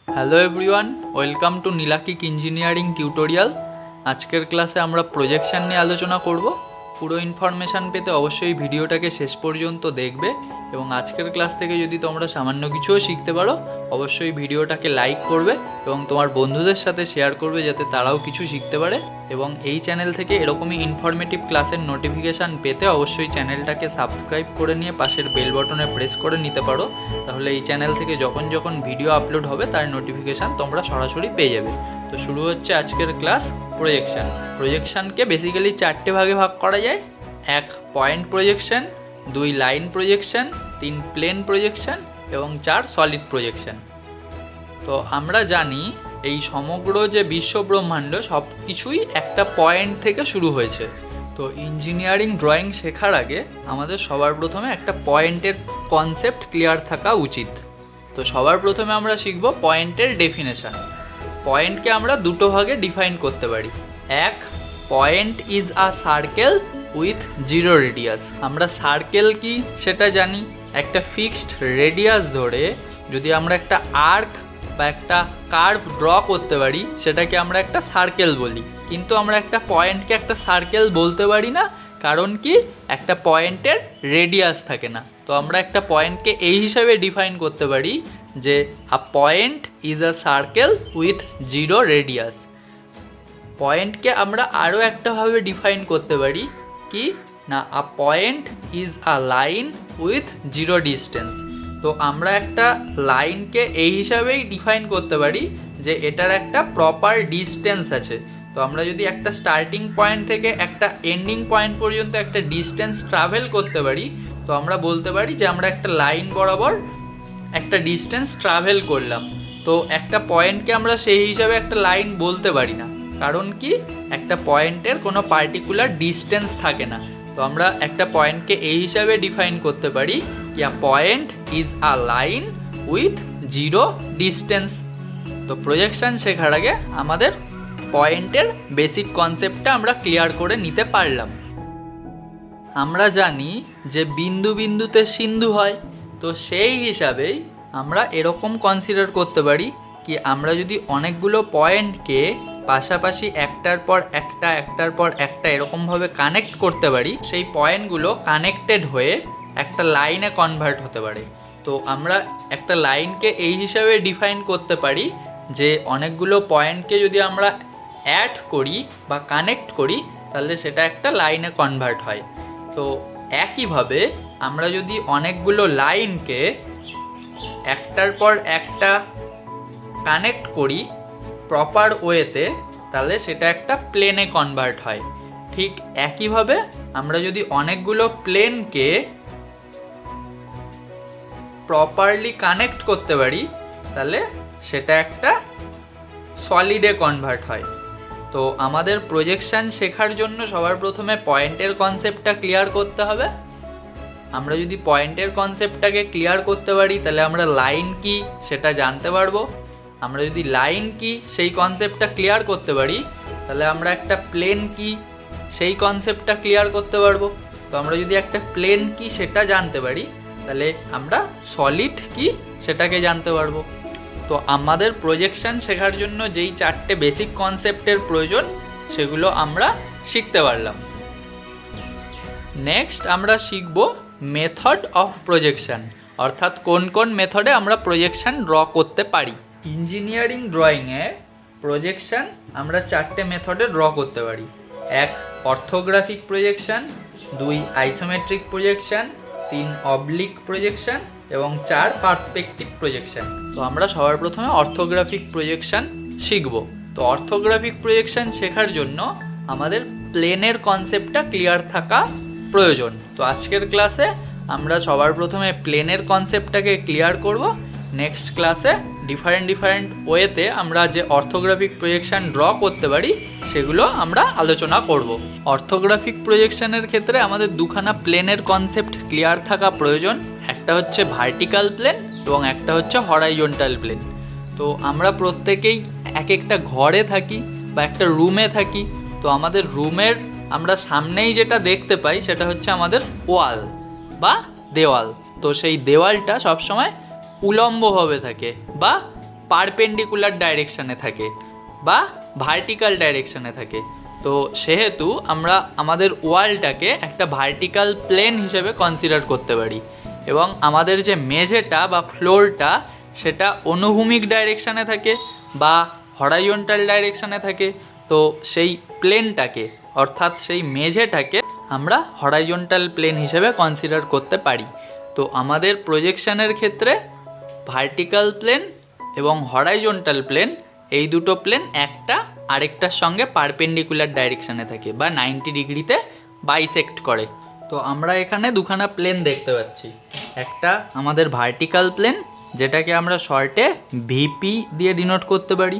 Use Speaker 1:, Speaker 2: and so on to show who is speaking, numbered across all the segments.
Speaker 1: Hello everyone, welcome to নীলাকিক engineering tutorial. আজকের ক্লাসে আমরা প্রজেকশন নিয়ে আলোচনা করব। পুরো ইনফরমেশান পেতে অবশ্যই ভিডিওটাকে শেষ পর্যন্ত দেখবে এবং আজকের ক্লাস থেকে যদি তোমরা সামান্য কিছুও শিখতে পারো অবশ্যই ভিডিওটাকে লাইক করবে এবং তোমার বন্ধুদের সাথে শেয়ার করবে যাতে তারাও কিছু শিখতে পারে। এবং এই চ্যানেল থেকে এরকমই ইনফরমেটিভ ক্লাসের নোটিফিকেশান পেতে অবশ্যই চ্যানেলটাকে সাবস্ক্রাইব করে নিয়ে পাশের বেল বটনে প্রেস করে নিতে পারো, তাহলে এই চ্যানেল থেকে যখন যখন ভিডিও আপলোড হবে তার নোটিফিকেশান তোমরা সরাসরি পেয়ে যাবে। তো শুরু হচ্ছে আজকের ক্লাস প্রজেকশান। প্রজেকশানকে বেসিক্যালি চারটে ভাগে ভাগ করা যায়। 1 point projection, 2 line projection, 3 plane projection এবং 4 সলিড প্রজেকশান। তো আমরা জানি এই সমগ্র যে বিশ্ব ব্রহ্মাণ্ড সব কিছুই একটা পয়েন্ট থেকে শুরু হয়েছে। তো ইঞ্জিনিয়ারিং ড্রয়িং শেখার আগে আমাদের সবার প্রথমে একটা পয়েন্টের কনসেপ্ট ক্লিয়ার থাকা উচিত। তো সবার প্রথমে আমরা শিখব পয়েন্টের ডেফিনেশান। পয়েন্টকে আমরা দুটো ভাগে ডিফাইন করতে পারি। 1, point is a circle with 0 radius. আমরা সার্কেল কি সেটা জানি। একটা ফিক্সড রেডিয়াস ধরে যদি আমরা একটা আর্ক বা একটা কার্ভ ড্র করতে পারি সেটাকে আমরা একটা সার্কেল বলি। কিন্তু আমরা একটা পয়েন্টকে একটা সার্কেল বলতে পারি না, কারণ কি একটা পয়েন্টের রেডিয়াস থাকে না। তো আমরা একটা পয়েন্টকে এই হিসাবে ডিফাইন করতে পারি যে a point is a circle with 0 radius. পয়েন্টকে আমরা আরও একটাভাবে ডিফাইন করতে পারি কি না, a point is a line with 0 distance. তো আমরা একটা লাইনকে এই হিসাবেই ডিফাইন করতে পারি যে এটার একটা প্রপার ডিস্টেন্স আছে। তো আমরা যদি একটা স্টার্টিং পয়েন্ট থেকে একটা এন্ডিং পয়েন্ট পর্যন্ত একটা ডিস্টেন্স ট্রাভেল করতে পারি তো আমরা বলতে পারি যে আমরা একটা লাইন বরাবর একটা ডিস্টেন্স ট্রাভেল করলাম। তো একটা পয়েন্টকে আমরা সেই হিসাবে একটা লাইন বলতে পারি না, কারণ কি একটা পয়েন্টের কোনো পার্টিকুলার ডিস্টেন্স থাকে না। তো আমরা একটা পয়েন্টকে এই হিসাবে ডিফাইন করতে পারি কি আ point is a line with 0 distance. তো প্রজেকশন শেখার আগে আমাদের পয়েন্টের বেসিক কনসেপ্টটা আমরা ক্লিয়ার করে নিতে পারলাম। আমরা জানি যে বিন্দু বিন্দুতে সিন্ধু হয়। তো সেই হিসাবেই আমরা এরকম কনসিডার করতে পারি কি আমরা যদি অনেকগুলো পয়েন্টকে পাশাপাশি একটার পর একটা একটার পর একটা এরকমভাবে কানেক্ট করতে পারি, সেই পয়েন্টগুলো কানেক্টেড হয়ে একটা লাইনে কনভার্ট হতে পারে। তো আমরা একটা লাইনকে এই হিসাবে ডিফাইন করতে পারি যে অনেকগুলো পয়েন্টকে যদি আমরা অ্যাড করি বা কানেক্ট করি তাহলে সেটা একটা লাইনে কনভার্ট হয়। তো একইভাবে আমরা যদি অনেকগুলো লাইনকে একটার পর একটা কানেক্ট করি প্রপার ওয়েতে তাহলে সেটা একটা প্লেনে কনভার্ট হয়। ঠিক একইভাবে আমরা যদি অনেকগুলো প্লেনকে প্রপারলি কানেক্ট করতে পারি তাহলে সেটা একটা সলিডে কনভার্ট হয়। তো আমাদের প্রজেকশন শেখার জন্য সবার প্রথমে পয়েন্টের কনসেপ্টটা ক্লিয়ার করতে হবে। আমরা যদি পয়েন্টের কনসেপ্টটাকে ক্লিয়ার করতে পারি তাহলে আমরা লাইন কি সেটা জানতে পারবো। আমরা যদি লাইন কি সেই কনসেপ্টটা ক্লিয়ার করতে পারি তাহলে আমরা একটা প্লেন কি সেই কনসেপ্টটা ক্লিয়ার করতে পারবো। তো আমরা যদি একটা প্লেন কি সেটা জানতে পারি তাহলে আমরা সলিড কি সেটাকে জানতে পারবো। তো আমাদের প্রজেকশন শেখার জন্য যেই 4টে বেসিক কনসেপ্টের প্রয়োজন সেগুলো আমরা শিখতে পারলাম। নেক্সট আমরা শিখব মেথড অফ প্রজেকশন, অর্থাৎ কোন কোন মেথডে আমরা প্রজেকশন ড্র করতে পারি। ইঞ্জিনিয়ারিং ড্রয়িংয়ে প্রজেকশন আমরা 4টে মেথডে ড্র করতে পারি। 1 orthographic projection, 2 isometric projection, 3 oblique projection এবং 4 পার্সপেক্টিভ প্রজেকশন। তো আমরা সবার প্রথমে অর্থোগ্রাফিক প্রজেকশন শিখব। তো অর্থোগ্রাফিক প্রজেকশন শেখার জন্য আমাদের প্লেনের কনসেপ্টটা ক্লিয়ার থাকা প্রয়োজন। তো আজকের ক্লাসে আমরা সবার প্রথমে প্লেনের কনসেপ্টটাকে ক্লিয়ার করব। নেক্সট ক্লাসে ডিফারেন্ট ওয়েতে আমরা যে অর্থোগ্রাফিক প্রজেকশন ড্র করতে পারি সেগুলো আমরা আলোচনা করব। অর্থোগ্রাফিক প্রজেকশনের ক্ষেত্রে আমাদের দুখানা প্লেনের কনসেপ্ট ক্লিয়ার থাকা প্রয়োজন। একটা হচ্ছে ভার্টিক্যাল প্লেন এবং একটা হচ্ছে হরাইজন্টাল প্লেন। তো আমরা প্রত্যেকেই এক একটা ঘরে থাকি বা একটা রুমে থাকি। তো আমাদের রুমের আমরা সামনেই যেটা দেখতে পাই সেটা হচ্ছে আমাদের ওয়াল বা দেওয়াল। তো সেই দেওয়ালটা সবসময় উলম্বভাবে থাকে বা পারপেন্ডিকুলার ডাইরেকশানে থাকে বা ভার্টিক্যাল ডাইরেকশানে থাকে। তো সেহেতু আমরা আমাদের ওয়ালটাকে একটা ভার্টিক্যাল প্লেন হিসেবে কনসিডার করতে পারি এবং আমাদের যে মেঝেটা বা ফ্লোরটা সেটা অনুভূমিক ডাইরেকশানে থাকে বা হরাইজন্টাল ডাইরেকশানে থাকে। তো সেই প্লেনটাকে অর্থাৎ সেই মেঝেটাকে আমরা হরাইজন্টাল প্লেন হিসেবে কনসিডার করতে পারি। তো আমাদের প্রজেকশানের ক্ষেত্রে ভার্টিক্যাল প্লেন এবং হরাইজন্টাল প্লেন এই দুটো প্লেন একটা আরেকটার সঙ্গে পারপেন্ডিকুলার ডাইরেকশানে থাকে বা 90 ডিগ্রিতে বাইসেক্ট করে। তো আমরা এখানে দুখানা প্লেন দেখতে পাচ্ছি, একটা আমাদের ভার্টিক্যাল প্লেন যেটাকে আমরা শর্টে ভিপি দিয়ে ডিনোট করতে পারি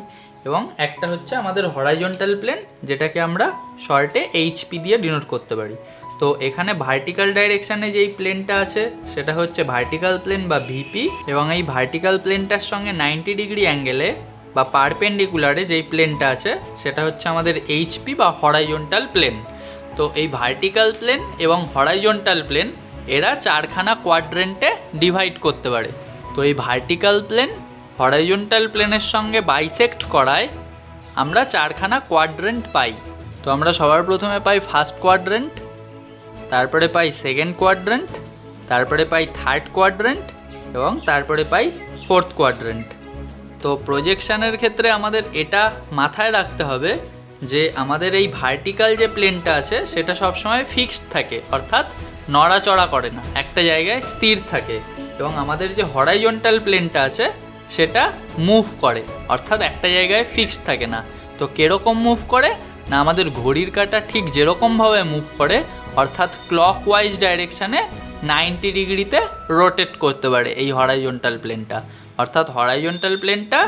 Speaker 1: এবং একটা হচ্ছে আমাদের হরাইজন্টাল প্লেন যেটাকে আমরা শর্টে এইচপি দিয়ে ডিনোট করতে পারি। তো এখানে ভার্টিক্যাল ডাইরেকশানে যেই প্লেনটা আছে সেটা হচ্ছে ভার্টিক্যাল প্লেন বা ভিপি এবং এই ভার্টিক্যাল প্লেনটার সঙ্গে 90 ডিগ্রি অ্যাঙ্গেলে বা পারপেন্ডিকুলারে যেই প্লেনটা আছে সেটা হচ্ছে আমাদের এইচপি বা হরাইজন্টাল প্লেন। তো এই ভার্টিক্যাল প্লেন এবং হরাইজন্টাল প্লেন এরা চারখানা কোয়াড্রেন্টে ডিভাইড করতে পারে। তো এই ভার্টিক্যাল প্লেন হরাইজন্টাল প্লেনের সঙ্গে বাইসেক্ট করায় আমরা চারখানা কোয়াড্রেন্ট পাই। তো আমরা সবার প্রথমে পাই ফার্স্ট কোয়াড্রেন্ট, তারপরে পাই সেকেন্ড কোয়াড্রেন্ট, তারপরে পাই থার্ড কোয়াড্রেন্ট এবং তারপরে পাই ফোর্থ কোয়াড্রেন্ট। তো প্রজেকশানের ক্ষেত্রে আমাদের এটা মাথায় রাখতে হবে যে আমাদের এই ভার্টিক্যাল যে প্লেনটা আছে সেটা সবসময় ফিক্সড থাকে, অর্থাৎ নড়াচড়া করে না, একটা জায়গায় স্থির থাকে এবং আমাদের যে হরাইজন্টাল প্লেনটা আছে সেটা মুভ করে, অর্থাৎ একটা জায়গায় ফিক্সড থাকে না। তো কীরকম মুভ করে না, আমাদের ঘড়ির কাঁটা ঠিক যেরকমভাবে মুভ করে অর্থাৎ ক্লকওয়াইজ ডাইরেকশানে 90 ডিগ্রিতে রোটেট করতে পারে এই হরাইজন্টাল প্লেনটা। অর্থাৎ হরাইজন্টাল প্লেনটা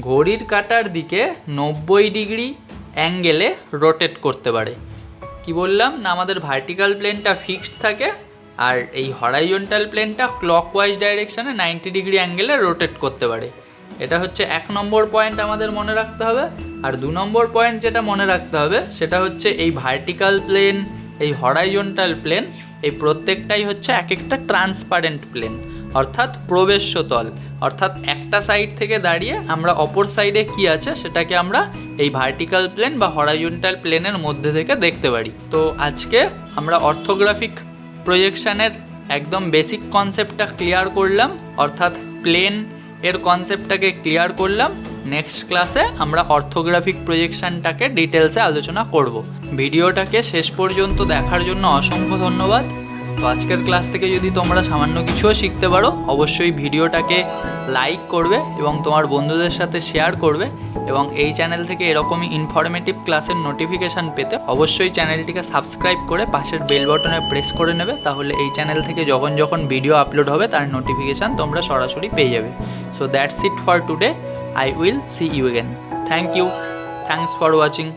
Speaker 1: ঘড়ির কাঁটার দিকে 90 ডিগ্রি অ্যাঙ্গেলে রোটেট করতে পারে। কি বললাম না, আমাদের ভার্টিক্যাল প্লেনটা ফিক্সড থাকে আর এই হরাইজন্টাল প্লেনটা ক্লকওয়াইজ ডাইরেকশানে 90 ডিগ্রি অ্যাঙ্গেলে রোটেট করতে পারে। এটা হচ্ছে 1 নম্বর পয়েন্ট আমাদের মনে রাখতে হবে। আর 2 নম্বর পয়েন্ট যেটা মনে রাখতে হবে সেটা হচ্ছে এই ভার্টিক্যাল প্লেন, এই হরাইজন্টাল প্লেন, এই প্রত্যেকটাই হচ্ছে এক একটা ট্রান্সপারেন্ট প্লেন, অর্থাৎ প্রবেশ্য তল। অর্থাৎ একটা সাইড থেকে দাঁড়িয়ে আমরা অপর সাইডে কি আছে সেটাকে আমরা এই ভার্টিক্যাল প্লেন বা হরাইজন্টাল প্লেনের মধ্যে থেকে দেখতে পারি। তো আজকে আমরা অর্থোগ্রাফিক প্রজেকশানের একদম বেসিক কনসেপ্টটা ক্লিয়ার করলাম, অর্থাৎ প্লেন এর কনসেপ্টটাকে ক্লিয়ার করলাম। নেক্সট ক্লাসে আমরা অর্থোগ্রাফিক প্রজেকশানটাকে ডিটেলসে আলোচনা করব। ভিডিওটাকে শেষ পর্যন্ত দেখার জন্য অসংখ্য ধন্যবাদ। তো আজকের ক্লাস থেকে যদি তোমরা সামান্য কিছুও শিখতে পারো অবশ্যই ভিডিওটাকে লাইক করবে এবং তোমার বন্ধুদের সাথে শেয়ার করবে এবং এই চ্যানেল থেকে এরকমই ইনফরমেটিভ ক্লাসের নোটিফিকেশান পেতে অবশ্যই চ্যানেলটিকে সাবস্ক্রাইব করে পাশের বেল বাটনে প্রেস করে নেবে, তাহলে এই চ্যানেল থেকে যখন যখন ভিডিও আপলোড হবে তার নোটিফিকেশান তোমরা সরাসরি পেয়ে যাবে। So that's it for today, I will see you again. Thank you. Thanks for watching.